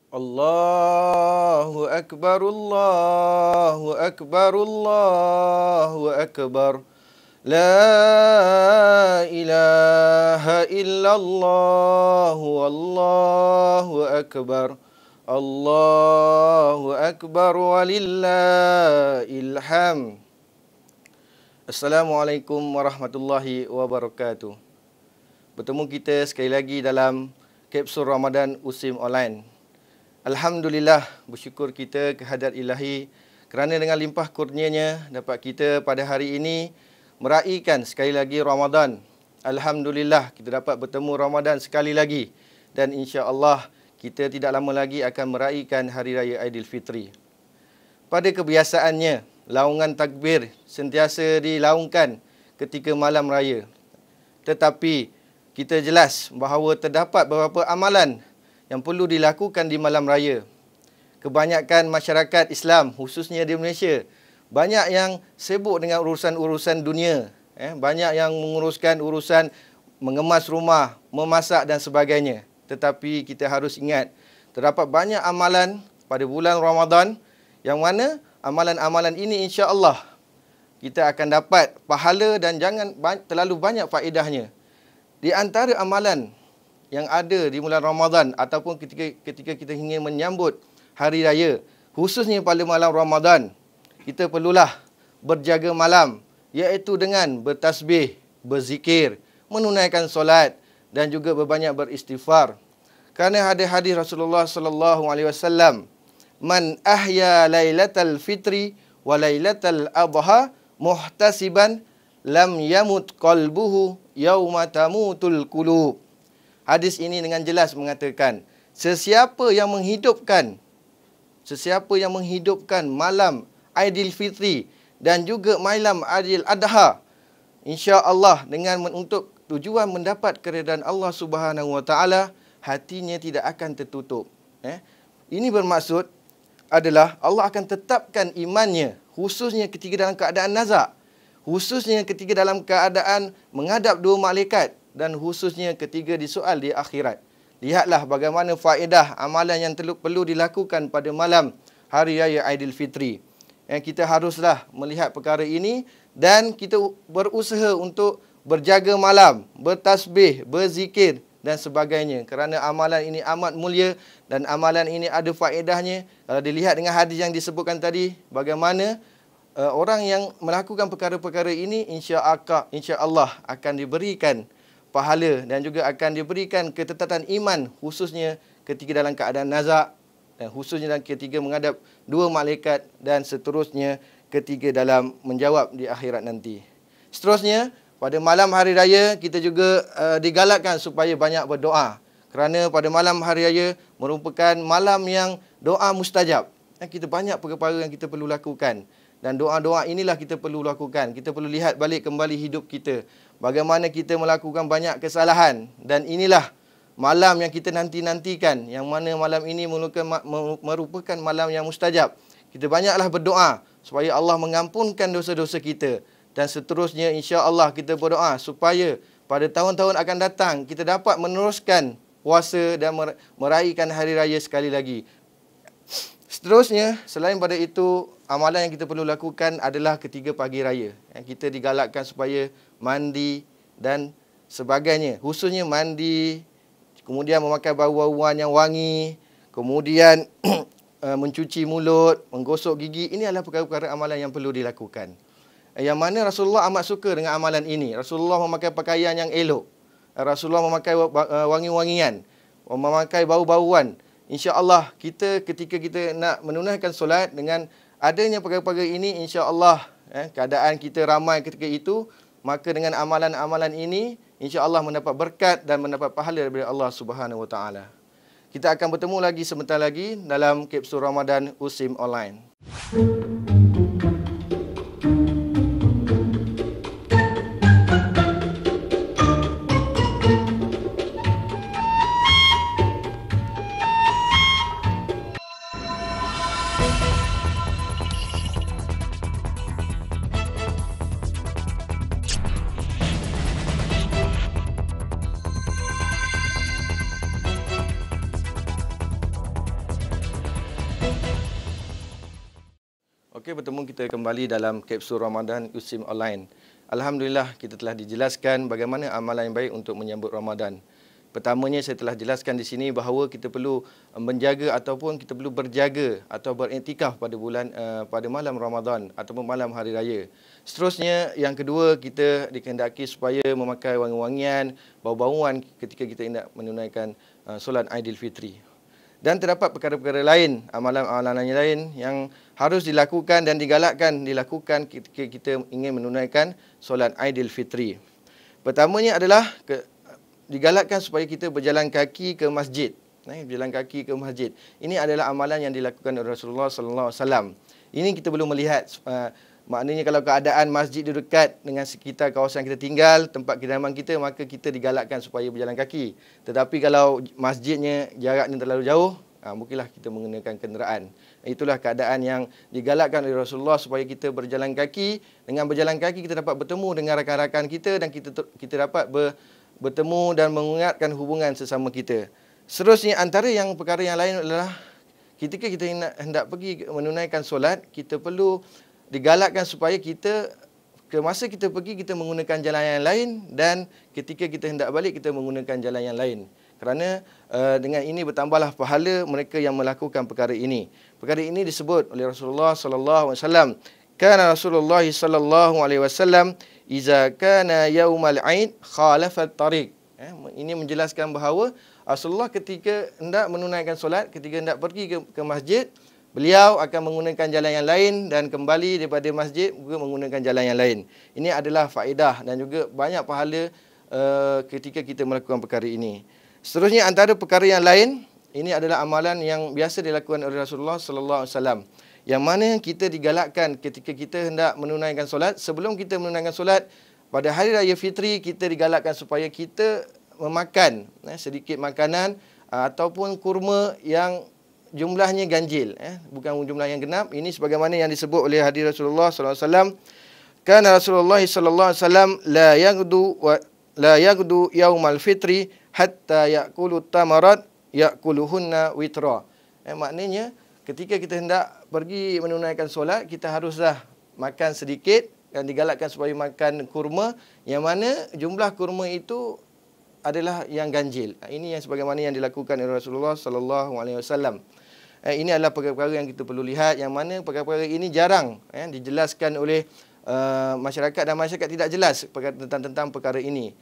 Allahu Akbar, Allahu Akbar, Allahu Akbar. La ilaha illallah, Allahu Akbar. Allahu Akbar walillahil hamd. Assalamualaikum warahmatullahi wabarakatuh. Bertemu kita sekali lagi dalam Kapsul Ramadan USIM Online. Alhamdulillah, bersyukur kita kehadrat Ilahi kerana dengan limpah kurnianya dapat kita pada hari ini meraihkan sekali lagi Ramadan. Alhamdulillah, kita dapat bertemu Ramadan sekali lagi dan insya-Allah kita tidak lama lagi akan meraihkan Hari Raya Aidilfitri. Pada kebiasaannya, laungan takbir sentiasa dilaungkan ketika malam raya. Tetapi kita jelas bahawa terdapat beberapa amalan yang perlu dilakukan di malam raya. Kebanyakan masyarakat Islam, khususnya di Malaysia, banyak yang sibuk dengan urusan-urusan dunia. Banyak yang menguruskan urusan mengemas rumah, memasak dan sebagainya. Tetapi kita harus ingat, terdapat banyak amalan pada bulan Ramadan yang mana amalan-amalan ini insya-Allah kita akan dapat pahala dan jangan terlalu banyak faedahnya. Di antara amalan yang ada di bulan Ramadan ataupun ketika kita ingin menyambut hari raya, khususnya pada malam Ramadan, kita perlulah berjaga malam, iaitu dengan bertasbih, berzikir, menunaikan solat dan juga berbanyak beristighfar. Kerana ada hadis Rasulullah sallallahu alaihi wasallam, "Man ahya lailatal fitri wa lailatal adha muhtasiban lam yamut qalbuhu yauma tamutul qulub." Hadis ini dengan jelas mengatakan, sesiapa yang menghidupkan malam Aidilfitri dan juga malam Aidil Adha, insya-Allah dengan untuk tujuan mendapat keridaan Allah Subhanahu Wa Taala, hatinya tidak akan tertutup. Ini bermaksud adalah Allah akan tetapkan imannya, khususnya ketika dalam keadaan nazak, khususnya ketika dalam keadaan menghadap dua malaikat, dan khususnya ketika disoal di akhirat. Lihatlah bagaimana faedah amalan yang perlu dilakukan pada malam Hari Raya Aidilfitri. Kita haruslah melihat perkara ini dan kita berusaha untuk berjaga malam, bertasbih, berzikir dan sebagainya. Kerana amalan ini amat mulia dan amalan ini ada faedahnya. Kalau dilihat dengan hadis yang disebutkan tadi, bagaimana orang yang melakukan perkara-perkara ini insya-Allah akan diberikan pahala dan juga akan diberikan ketetatan iman, khususnya ketika dalam keadaan nazak dan khususnya dalam ketika menghadap dua malaikat dan seterusnya ketika dalam menjawab di akhirat nanti. Seterusnya, pada malam hari raya kita juga digalakkan supaya banyak berdoa. Kerana pada malam hari raya merupakan malam yang doa mustajab. Kita banyak perkara yang kita perlu lakukan. Dan doa-doa inilah kita perlu lakukan. Kita perlu lihat balik kembali hidup kita. Bagaimana kita melakukan banyak kesalahan. Dan inilah malam yang kita nanti-nantikan. Yang mana malam ini merupakan malam yang mustajab. Kita banyaklah berdoa supaya Allah mengampunkan dosa-dosa kita. Dan seterusnya insya-Allah kita berdoa supaya pada tahun-tahun akan datang kita dapat meneruskan puasa dan meraihkan hari raya sekali lagi. Seterusnya, selain pada itu, amalan yang kita perlu lakukan adalah ketika pagi raya. Kita digalakkan supaya mandi dan sebagainya. Khususnya mandi, kemudian memakai bau-bauan yang wangi, kemudian mencuci mulut, menggosok gigi. Ini adalah perkara-perkara amalan yang perlu dilakukan. Yang mana Rasulullah amat suka dengan amalan ini. Rasulullah memakai pakaian yang elok. Rasulullah memakai wangi-wangian, memakai bau-bauan. InsyaAllah ketika kita nak menunaikan solat dengan adanya perkara-perkara ini, insya-Allah keadaan kita ramai ketika itu, maka dengan amalan-amalan ini insya-Allah mendapat berkat dan mendapat pahala daripada Allah Subhanahu Wa Taala. Kita akan bertemu lagi sebentar lagi dalam Kapsul Ramadan USIM Online. Okey, bertemu kita kembali dalam kapsul Ramadan USIM Online. Alhamdulillah, kita telah dijelaskan bagaimana amalan yang baik untuk menyambut Ramadan. Pertamanya, saya telah jelaskan di sini bahawa kita perlu menjaga ataupun kita perlu berjaga atau beriktikaf pada malam Ramadan ataupun malam hari raya. Seterusnya, yang kedua, kita dikehendaki supaya memakai wangi-wangian, bau-bauan ketika kita hendak menunaikan solat Aidilfitri. Dan terdapat perkara-perkara lain, amalan-amalan lain yang harus dilakukan dan dilakukan ketika kita ingin menunaikan solat Aidilfitri. Pertamanya adalah digalakkan supaya kita berjalan kaki ke masjid. Berjalan kaki ke masjid. Ini adalah amalan yang dilakukan oleh Rasulullah sallallahu alaihi wasallam. Ini kita perlu melihat, maknanya kalau keadaan masjid di dekat dengan sekitar kawasan kita tinggal, tempat kediaman kita, maka kita digalakkan supaya berjalan kaki. Tetapi kalau masjidnya jaraknya terlalu jauh, mungkinlah kita menggunakan kenderaan. Itulah keadaan yang digalakkan oleh Rasulullah supaya kita berjalan kaki. Dengan berjalan kaki kita dapat bertemu dengan rakan-rakan kita dan kita dapat bertemu dan menguatkan hubungan sesama kita. Seterusnya, antara perkara yang lain adalah ketika kita hendak pergi menunaikan solat, kita perlu digalakkan supaya masa kita pergi, kita menggunakan jalan yang lain, dan ketika kita hendak balik, kita menggunakan jalan yang lain. Kerana dengan ini bertambahlah pahala mereka yang melakukan perkara ini. Perkara ini disebut oleh Rasulullah sallallahu alaihi wasallam. Kana Rasulullah sallallahu alaihi wasallam iza kana yaumal Aid khalafa at-tariq. Ini menjelaskan bahawa Rasulullah ketika hendak menunaikan solat, ketika hendak pergi ke masjid, beliau akan menggunakan jalan yang lain dan kembali daripada masjid juga menggunakan jalan yang lain. Ini adalah faedah dan juga banyak pahala ketika kita melakukan perkara ini. Seterusnya, antara perkara yang lain, ini adalah amalan yang biasa dilakukan oleh Rasulullah sallallahu alaihi wasallam. Yang mana kita digalakkan ketika kita hendak menunaikan solat, sebelum kita menunaikan solat pada hari raya fitri, kita digalakkan supaya kita memakan sedikit makanan ataupun kurma yang jumlahnya ganjil, bukan jumlah yang genap. Ini sebagaimana yang disebut oleh hadis Rasulullah sallallahu alaihi wasallam. Kana Rasulullah sallallahu alaihi wasallam la yaghdu yaumal fitri hatta yaqulu tamarat yaquluhunna witra. Maknanya ketika kita hendak pergi menunaikan solat, kita haruslah makan sedikit dan digalakkan supaya makan kurma yang mana jumlah kurma itu adalah yang ganjil. Ini yang sebagaimana yang dilakukan oleh Rasulullah sallallahu alaihi wasallam. Ini adalah perkara-perkara yang kita perlu lihat, yang mana perkara-perkara ini jarang dijelaskan oleh masyarakat, dan masyarakat tidak jelas tentang perkara ini.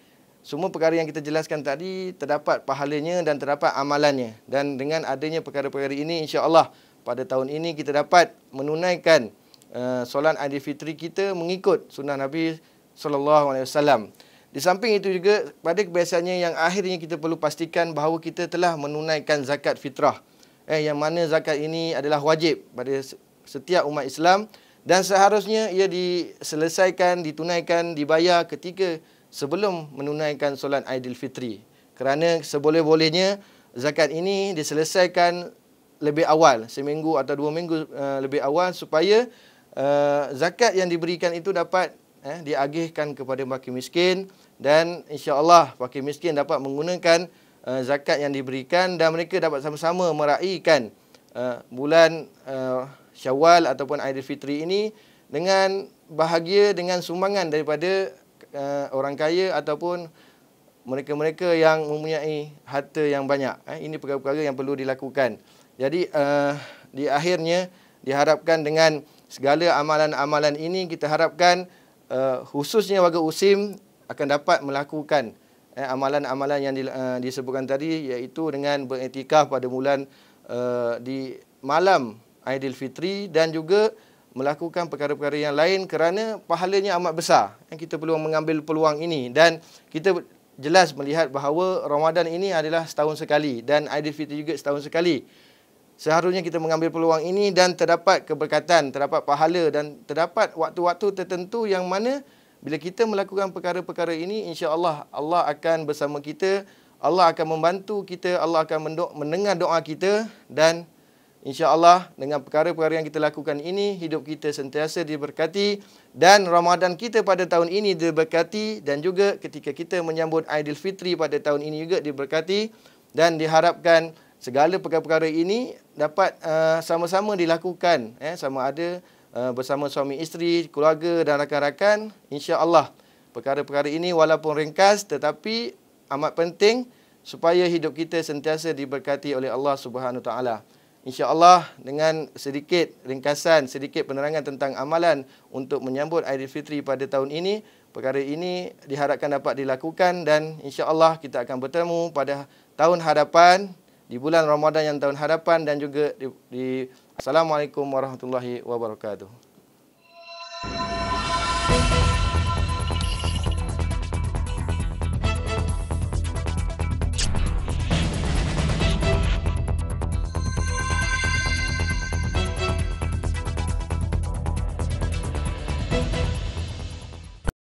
Semua perkara yang kita jelaskan tadi terdapat pahalanya dan terdapat amalannya. Dan dengan adanya perkara-perkara ini, insya-Allah pada tahun ini kita dapat menunaikan solat Aidilfitri kita mengikut sunnah Nabi sallallahu alaihi wasallam. Di samping itu juga, pada kebiasaannya yang akhirnya kita perlu pastikan bahawa kita telah menunaikan zakat fitrah. Yang mana zakat ini adalah wajib pada setiap umat Islam dan seharusnya ia diselesaikan, ditunaikan, dibayar ketika sebelum menunaikan solat Aidilfitri. Kerana seboleh-bolehnya zakat ini diselesaikan lebih awal, seminggu atau 2 minggu lebih awal, supaya zakat yang diberikan itu dapat diagihkan kepada fakir miskin, dan insya-Allah fakir miskin dapat menggunakan zakat yang diberikan dan mereka dapat sama-sama meraihkan bulan Syawal ataupun Aidilfitri ini dengan bahagia, dengan sumbangan daripada orang kaya ataupun mereka-mereka yang mempunyai harta yang banyak. Ini perkara-perkara yang perlu dilakukan. Jadi di akhirnya diharapkan dengan segala amalan-amalan ini, kita harapkan khususnya warga USIM akan dapat melakukan amalan-amalan yang disebutkan tadi, iaitu dengan beriktikaf pada bulan di malam Aidilfitri dan juga melakukan perkara-perkara yang lain, kerana pahalanya amat besar. Kita perlu mengambil peluang ini, dan kita jelas melihat bahawa Ramadan ini adalah setahun sekali dan Aidilfitri juga setahun sekali. Seharusnya kita mengambil peluang ini dan terdapat keberkatan, terdapat pahala dan terdapat waktu-waktu tertentu yang mana bila kita melakukan perkara-perkara ini, insya-Allah Allah akan bersama kita, Allah akan membantu kita, Allah akan mendengar doa kita, dan insya-Allah dengan perkara-perkara yang kita lakukan ini, hidup kita sentiasa diberkati dan Ramadan kita pada tahun ini diberkati, dan juga ketika kita menyambut Aidilfitri pada tahun ini juga diberkati, dan diharapkan segala perkara-perkara ini dapat sama-sama dilakukan, sama ada bersama suami isteri, keluarga dan rakan-rakan. InsyaAllah perkara-perkara ini walaupun ringkas tetapi amat penting supaya hidup kita sentiasa diberkati oleh Allah Subhanahu Wa Taala. InsyaAllah dengan sedikit ringkasan, sedikit penerangan tentang amalan untuk menyambut Aidilfitri pada tahun ini, perkara ini diharapkan dapat dilakukan dan insyaAllah kita akan bertemu pada tahun hadapan, di bulan Ramadan yang tahun hadapan dan juga di Assalamualaikum warahmatullahi wabarakatuh.